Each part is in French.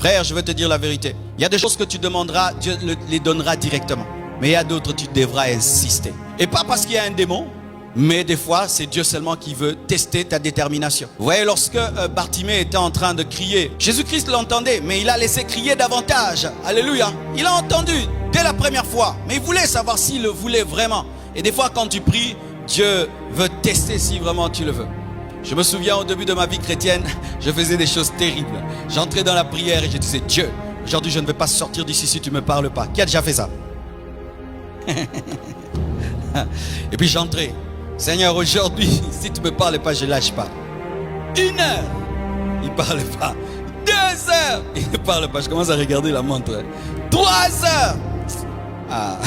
Frère, je veux te dire la vérité. Il y a des choses que tu demanderas, Dieu les donnera directement. Mais il y a d'autres, tu devras insister. Et pas parce qu'il y a un démon, mais des fois, c'est Dieu seulement qui veut tester ta détermination. Vous voyez, lorsque Bartimée était en train de crier, Jésus-Christ l'entendait, mais il a laissé crier davantage. Alléluia. Il a entendu dès la première fois, mais il voulait savoir s'il le voulait vraiment. Et des fois, quand tu pries, Dieu veut tester si vraiment tu le veux. Je me souviens au début de ma vie chrétienne, je faisais des choses terribles. J'entrais dans la prière et je disais, Dieu, aujourd'hui je ne vais pas sortir d'ici si tu ne me parles pas. Qui a déjà fait ça? Et puis j'entrais. Seigneur, aujourd'hui, si tu ne me parles pas, je ne lâche pas. 1 heure, il ne parle pas. 2 heures, il ne parle pas. Je commence à regarder la montre. 3 heures. Ah.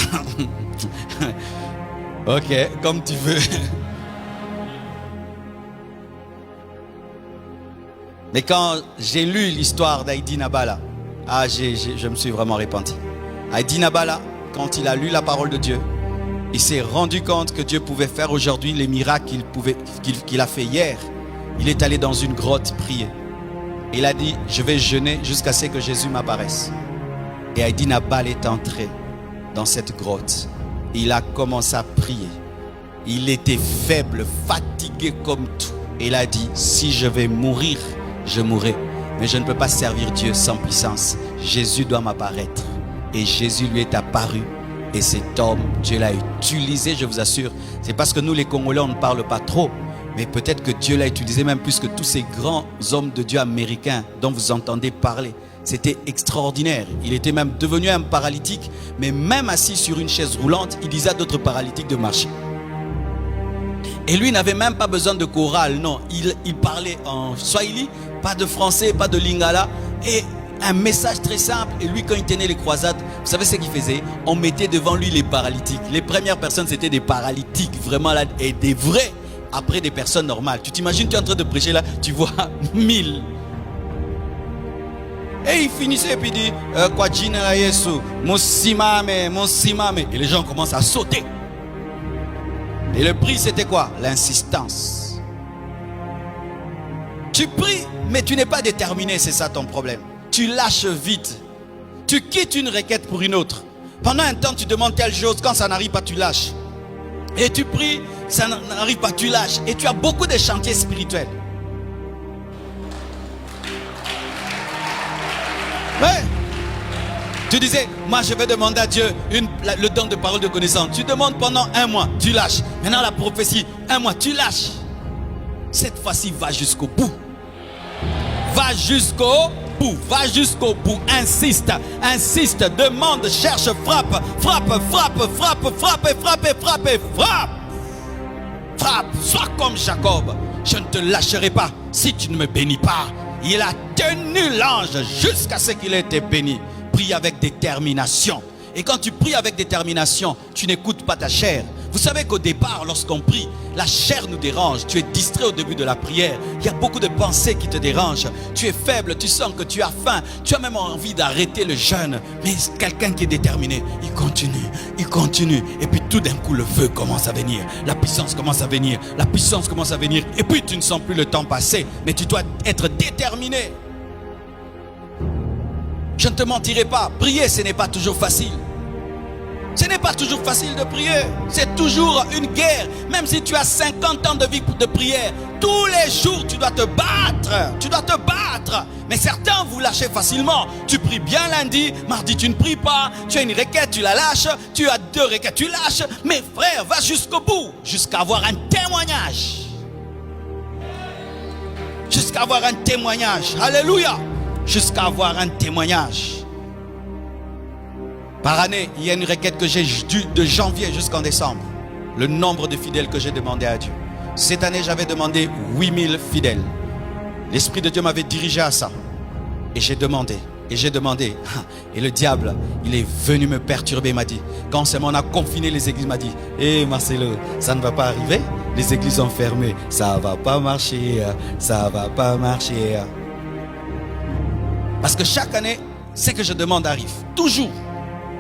Ok, comme tu veux. Mais quand j'ai lu l'histoire d'Heidi Nabala, je me suis vraiment repenti. Heidi Nabala, quand il a lu la parole de Dieu, il s'est rendu compte que Dieu pouvait faire aujourd'hui les miracles qu'il a fait hier. Il est allé dans une grotte prier. Il a dit, je vais jeûner jusqu'à ce que Jésus m'apparaisse. Et Heidi Nabala est entré dans cette grotte. Il a commencé à prier. Il était faible, fatigué comme tout. Et il a dit, si je vais mourir, je mourrai. Mais je ne peux pas servir Dieu sans puissance. Jésus doit m'apparaître. Et Jésus lui est apparu. Et cet homme, Dieu l'a utilisé, je vous assure. C'est parce que nous les Congolais, on ne parle pas trop. Mais peut-être que Dieu l'a utilisé même plus que tous ces grands hommes de Dieu américains dont vous entendez parler. C'était extraordinaire. Il était même devenu un paralytique. Mais même assis sur une chaise roulante, il disait à d'autres paralytiques de marcher. Et lui n'avait même pas besoin de chorale, non. Il parlait en swahili, pas de français, pas de lingala. Et un message très simple. Et lui, quand il tenait les croisades, vous savez ce qu'il faisait? On mettait devant lui les paralytiques. Les premières personnes, c'était des paralytiques, vraiment là, et des vrais. Après, des personnes normales. Tu t'imagines, tu es en train de prêcher là, tu vois 1000. Et il finissait et puis il dit, Kwajina Yesu, Mosimame, Mosimame. Et les gens commencent à sauter. Et le prix, c'était quoi? L'insistance. Tu pries, mais tu n'es pas déterminé, c'est ça ton problème. Tu lâches vite. Tu quittes une requête pour une autre. Pendant un temps, tu demandes telle chose. Quand ça n'arrive pas, tu lâches. Et tu pries, ça n'arrive pas, tu lâches. Et tu as beaucoup de chantiers spirituels. Ouais. Tu disais, moi je vais demander à Dieu le don de parole de connaissance. Tu demandes pendant 1 mois, tu lâches. Maintenant la prophétie, 1 mois, tu lâches. Cette fois-ci, va jusqu'au bout. Va jusqu'au bout. Va jusqu'au bout. Insiste. Insiste. Demande, cherche, frappe. Frappe, frappe, frappe, frappe, frappe, frappe, frappe. Frappe. Sois comme Jacob. Je ne te lâcherai pas si tu ne me bénis pas. Il a tenu l'ange jusqu'à ce qu'il ait été béni. Prie avec détermination. Et quand tu pries avec détermination, tu n'écoutes pas ta chair. Vous savez qu'au départ, lorsqu'on prie, la chair nous dérange. Tu es distrait au début de la prière. Il y a beaucoup de pensées qui te dérangent. Tu es faible, tu sens que tu as faim. Tu as même envie d'arrêter le jeûne. Mais quelqu'un qui est déterminé, il continue, il continue. Et puis tout d'un coup, le feu commence à venir. La puissance commence à venir. La puissance commence à venir. Et puis tu ne sens plus le temps passer. Mais tu dois être déterminé. Je ne te mentirai pas. Prier, ce n'est pas toujours facile. Ce n'est pas toujours facile de prier. C'est toujours une guerre. Même si tu as 50 ans de vie de prière, tous les jours tu dois te battre. Tu dois te battre. Mais certains vous lâchez facilement. Tu pries bien lundi, mardi tu ne pries pas. Tu as une requête, tu la lâches. Tu as 2 requêtes, tu lâches. Mais frère, va jusqu'au bout. Jusqu'à avoir un témoignage. Jusqu'à avoir un témoignage. Alléluia. Jusqu'à avoir un témoignage. Par année, il y a une requête que j'ai de janvier jusqu'en décembre. Le nombre de fidèles que j'ai demandé à Dieu. Cette année, j'avais demandé 8000 fidèles. L'Esprit de Dieu m'avait dirigé à ça. Et j'ai demandé. Et j'ai demandé. Et le diable, il est venu me perturber. Il m'a dit, quand on a confiné les églises, il m'a dit, hé Marcelo, ça ne va pas arriver. Les églises sont fermées. Ça ne va pas marcher. Ça ne va pas marcher. Parce que chaque année, ce que je demande arrive. Toujours.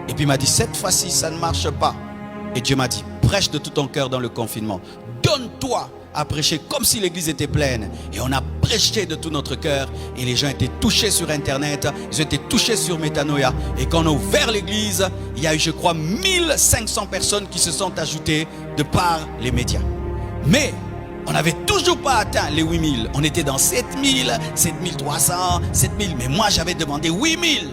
Et puis il m'a dit, cette fois-ci, ça ne marche pas. Et Dieu m'a dit, prêche de tout ton cœur dans le confinement. Donne-toi à prêcher comme si l'église était pleine. Et on a prêché de tout notre cœur et les gens étaient touchés sur Internet, ils ont été touchés sur Métanoïa. Et quand on a ouvert l'église, il y a eu, je crois, 1500 personnes qui se sont ajoutées de par les médias. Mais on n'avait toujours pas atteint les 8000. On était dans 7000, 7300, 7000. Mais moi, j'avais demandé 8000.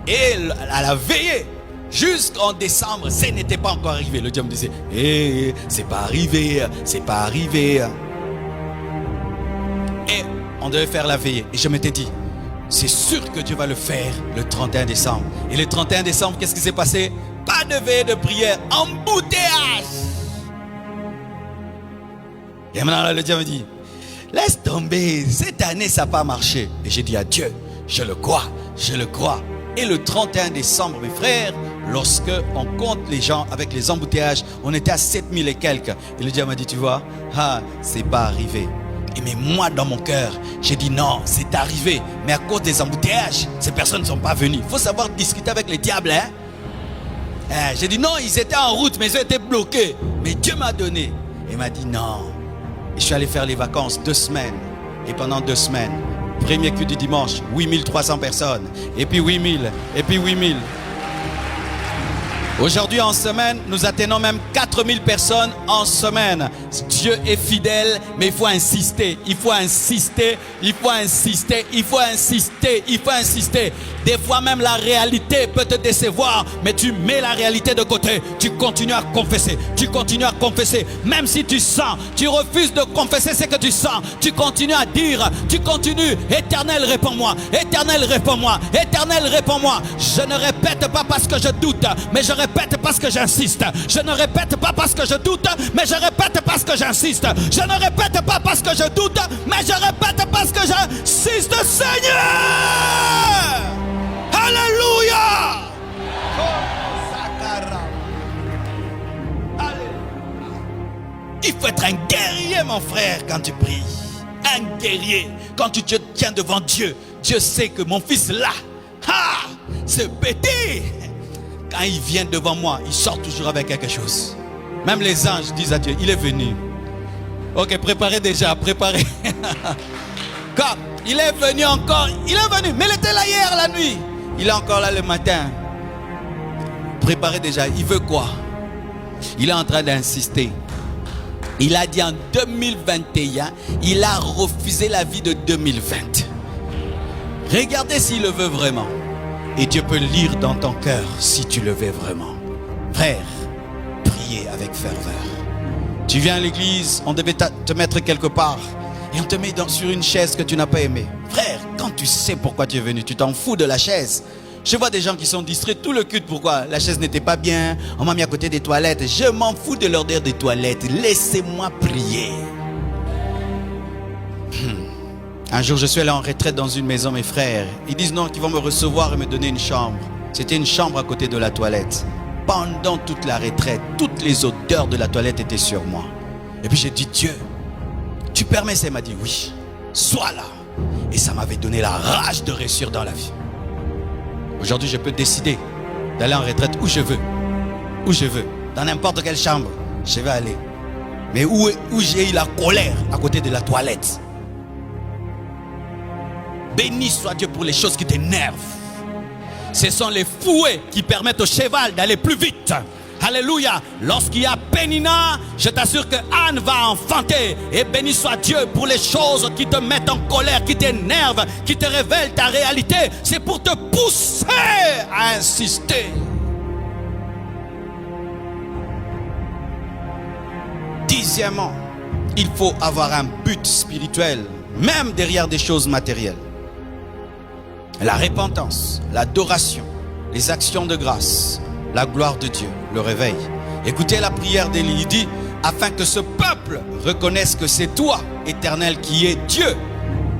Et à la veillée, jusqu'en décembre, ce n'était pas encore arrivé. Le diable me disait, c'est pas arrivé, c'est pas arrivé. Et on devait faire la veillée. Et je m'étais dit, c'est sûr que Dieu va le faire le 31 décembre. Et le 31 décembre, qu'est-ce qui s'est passé? Pas de veillée de prière, embouteillage. Et maintenant, le diable me dit, laisse tomber, cette année, ça n'a pas marché. Et j'ai dit à Dieu, je le crois, je le crois. Et le 31 décembre, mes frères, lorsque on compte les gens avec les embouteillages, on était à 7000 et quelques. Et le diable m'a dit, tu vois, c'est pas arrivé. Et mais moi, dans mon cœur, j'ai dit non, c'est arrivé. Mais à cause des embouteillages, ces personnes ne sont pas venues. Il faut savoir discuter avec les diables, hein. J'ai dit non, ils étaient en route, mais ils ont été bloqués. Mais Dieu m'a donné. Et il m'a dit non. Et je suis allé faire les vacances 2 semaines. Et pendant 2 semaines, premier culte du dimanche, 8300 personnes. Et puis 8000. Et puis 8000. Aujourd'hui en semaine, nous atteignons même 4000 personnes en semaine. Dieu est fidèle, mais il faut insister, il faut insister, il faut insister, il faut insister, il faut insister. Des fois même la réalité peut te décevoir, mais tu mets la réalité de côté. Tu continues à confesser, tu continues à confesser. Même si tu sens, tu refuses de confesser ce que tu sens. Tu continues à dire, tu continues. Éternel, réponds-moi, Éternel, réponds-moi, Éternel, réponds-moi. Je ne répète pas parce que je doute, mais je répète parce que j'insiste. Je ne répète pas parce que je doute, mais je répète parce que j'insiste. Je ne répète pas parce que je doute, mais je répète parce que j'insiste, Seigneur. Alléluia. Il faut être un guerrier, mon frère, quand tu pries. Un guerrier. Quand tu te tiens devant Dieu, Dieu sait que mon fils là, ce petit, quand il vient devant moi, il sort toujours avec quelque chose. Même les anges disent à Dieu, il est venu. Ok, préparez déjà, préparez. Quand il est venu encore, il est venu, mais il était là hier la nuit. Il est encore là le matin. Préparez déjà, il veut quoi? Il est en train d'insister. Il a dit en 2021, il a refusé la vie de 2020. Regardez s'il le veut vraiment. Et Dieu peut lire dans ton cœur si tu le veux vraiment. Frère, priez avec ferveur. Tu viens à l'église, on devait te mettre quelque part et on te met sur une chaise que tu n'as pas aimée. Frère, quand tu sais pourquoi tu es venu, tu t'en fous de la chaise. Je vois des gens qui sont distraits tout le culte. Pourquoi? La chaise n'était pas bien, on m'a mis à côté des toilettes. Je m'en fous de l'ordre des toilettes. Laissez-moi prier. Un jour, je suis allé en retraite dans une maison, mes frères. Ils disent non, qu'ils vont me recevoir et me donner une chambre. C'était une chambre à côté de la toilette. Pendant toute la retraite, toutes les odeurs de la toilette étaient sur moi. Et puis j'ai dit, Dieu, tu permets ça? Il m'a dit, oui, sois là. Et ça m'avait donné la rage de réussir dans la vie. Aujourd'hui, je peux décider d'aller en retraite où je veux. Où je veux. Dans n'importe quelle chambre, je vais aller. Mais où j'ai eu la colère à côté de la toilette. Béni soit Dieu pour les choses qui t'énervent. Ce sont les fouets qui permettent au cheval d'aller plus vite. Alléluia. Lorsqu'il y a Pénina, je t'assure que Anne va enfanter. Et béni soit Dieu pour les choses qui te mettent en colère, qui t'énervent, qui te révèlent ta réalité. C'est pour te pousser à insister. Dixièmement, il faut avoir un but spirituel, même derrière des choses matérielles. La repentance, l'adoration, les actions de grâce, la gloire de Dieu, le réveil. Écoutez la prière d'Élie, il dit, afin que ce peuple reconnaisse que c'est toi, Éternel, qui es Dieu,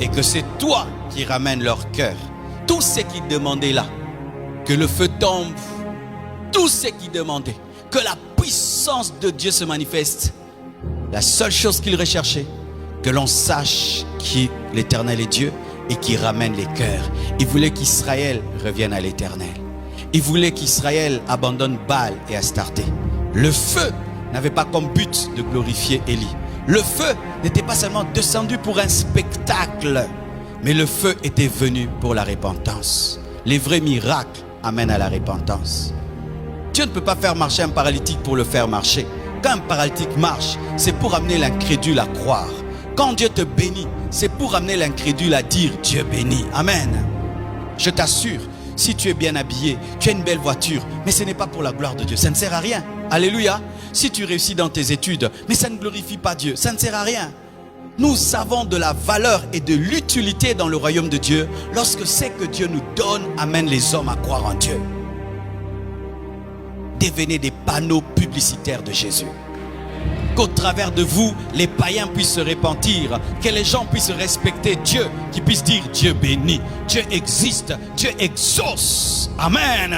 et que c'est toi qui ramènes leur cœur. Tout ce qu'ils demandaient là, que le feu tombe, tout ce qu'ils demandaient, que la puissance de Dieu se manifeste. La seule chose qu'ils recherchaient, que l'on sache qui l'Éternel est Dieu et qui ramène les cœurs. Ils voulaient qu'Israël revienne à l'Éternel. Ils voulaient qu'Israël abandonne Baal et Astarté. Le feu n'avait pas comme but de glorifier Élie. Le feu n'était pas seulement descendu pour un spectacle, mais le feu était venu pour la repentance. Les vrais miracles amènent à la repentance. Dieu ne peut pas faire marcher un paralytique pour le faire marcher. Quand un paralytique marche, c'est pour amener l'incrédule à croire. Quand Dieu te bénit, c'est pour amener l'incrédule à dire Dieu bénit. Amen. Je t'assure, si tu es bien habillé, tu as une belle voiture, mais ce n'est pas pour la gloire de Dieu, ça ne sert à rien. Alléluia. Si tu réussis dans tes études, mais ça ne glorifie pas Dieu, ça ne sert à rien. Nous savons de la valeur et de l'utilité dans le royaume de Dieu lorsque ce que Dieu nous donne amène les hommes à croire en Dieu. Devenez des panneaux publicitaires de Jésus. Qu'au travers de vous, les païens puissent se repentir, que les gens puissent respecter Dieu, qu'ils puissent dire Dieu bénit, Dieu existe, Dieu exauce. Amen.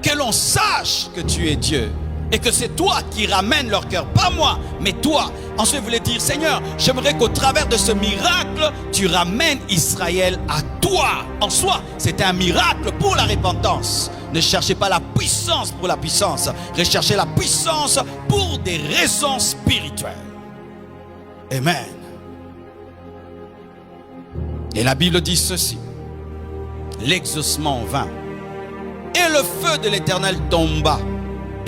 Que l'on sache que tu es Dieu et que c'est toi qui ramènes leur cœur, pas moi, mais toi. Ensuite, vous voulez dire Seigneur, j'aimerais qu'au travers de ce miracle, tu ramènes Israël à toi. En soi, c'est un miracle pour la repentance. Ne cherchez pas la puissance pour la puissance. Recherchez la puissance pour des raisons spirituelles. Amen. Et la Bible dit ceci. L'exaucement vint. Et le feu de l'Éternel tomba.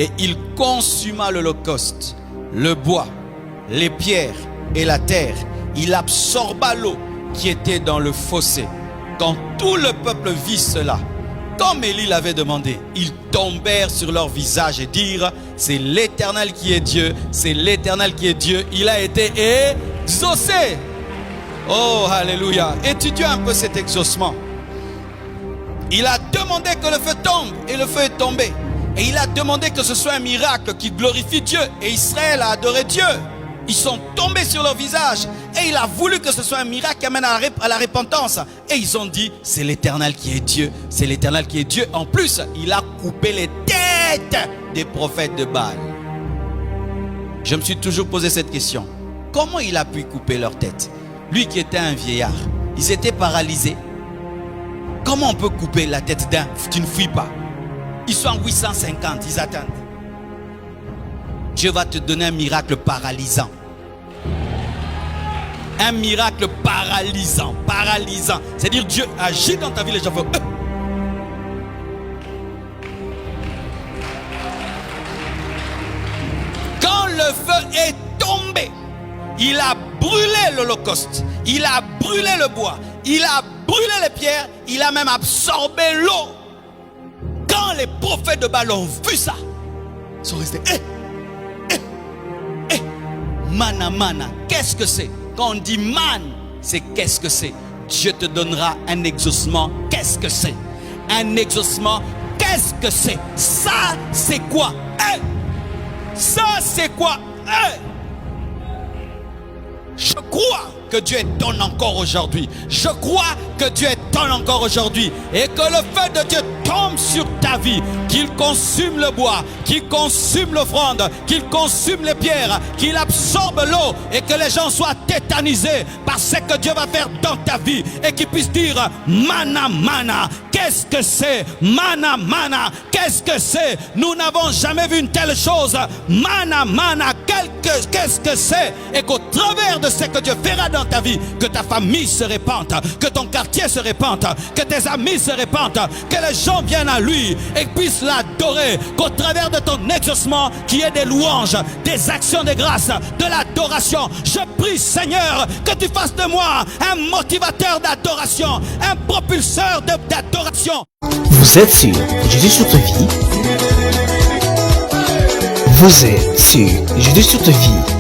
Et il consuma l'holocauste, le bois, les pierres et la terre. Il absorba l'eau qui était dans le fossé. Quand tout le peuple vit cela, comme Élie l'avait demandé, ils tombèrent sur leur visage et dirent, c'est l'Éternel qui est Dieu, c'est l'Éternel qui est Dieu, il a été exaucé. Oh, alléluia. Étudions un peu cet exaucement. Il a demandé que le feu tombe et le feu est tombé. Et il a demandé que ce soit un miracle qui glorifie Dieu. Et Israël a adoré Dieu. Ils sont tombés sur leur visage. Et il a voulu que ce soit un miracle qui amène à la repentance. Et ils ont dit, c'est l'Éternel qui est Dieu. C'est l'Éternel qui est Dieu. En plus, il a coupé les têtes des prophètes de Baal. Je me suis toujours posé cette question. Comment il a pu couper leurs têtes? Lui qui était un vieillard. Ils étaient paralysés. Comment on peut couper la tête d'un? Tu ne fuis pas. Ils sont en 850, ils attendent. Dieu va te donner un miracle paralysant. Un miracle paralysant. Paralysant. C'est-à-dire Dieu agit dans ta vie, les gens font... Quand le feu est tombé, il a brûlé l'holocauste. Il a brûlé le bois. Il a brûlé les pierres. Il a même absorbé l'eau. Quand les prophètes de Baal ont vu ça, ils sont restés. Mana, mana. Qu'est-ce que c'est? Quand on dit man, c'est qu'est-ce que c'est? Dieu te donnera un exaucement. Qu'est-ce que c'est? Un exaucement. Qu'est-ce que c'est? Ça, c'est quoi? Ça, c'est quoi? Je crois que Dieu donne encore aujourd'hui. Je crois que Dieu donne encore aujourd'hui. Et que le feu de Dieu tombe sur ta vie. Qu'il consume le bois, qu'il consume l'offrande, qu'il consume les pierres, qu'il absorbe l'eau. Et que les gens soient tétanisés par ce que Dieu va faire dans ta vie. Et qu'ils puissent dire, mana, mana. Qu'est-ce que c'est? Mana, mana. Qu'est-ce que c'est? Nous n'avons jamais vu une telle chose. Mana, mana. Qu'est-ce que c'est? Et qu'au travers de ce que Dieu fera dans ta vie, que ta famille se répande, que ton quartier se répande, que tes amis se répandent, que les gens viennent à lui et puissent l'adorer, qu'au travers de ton exaucement, qu'il y ait des louanges, des actions de grâce, de l'adoration. Je prie, Seigneur, que tu fasses de moi un motivateur d'adoration, un propulseur d'adoration. Vous êtes sur Jésus sur ta vie. Vous êtes sur Jésus sur ta vie.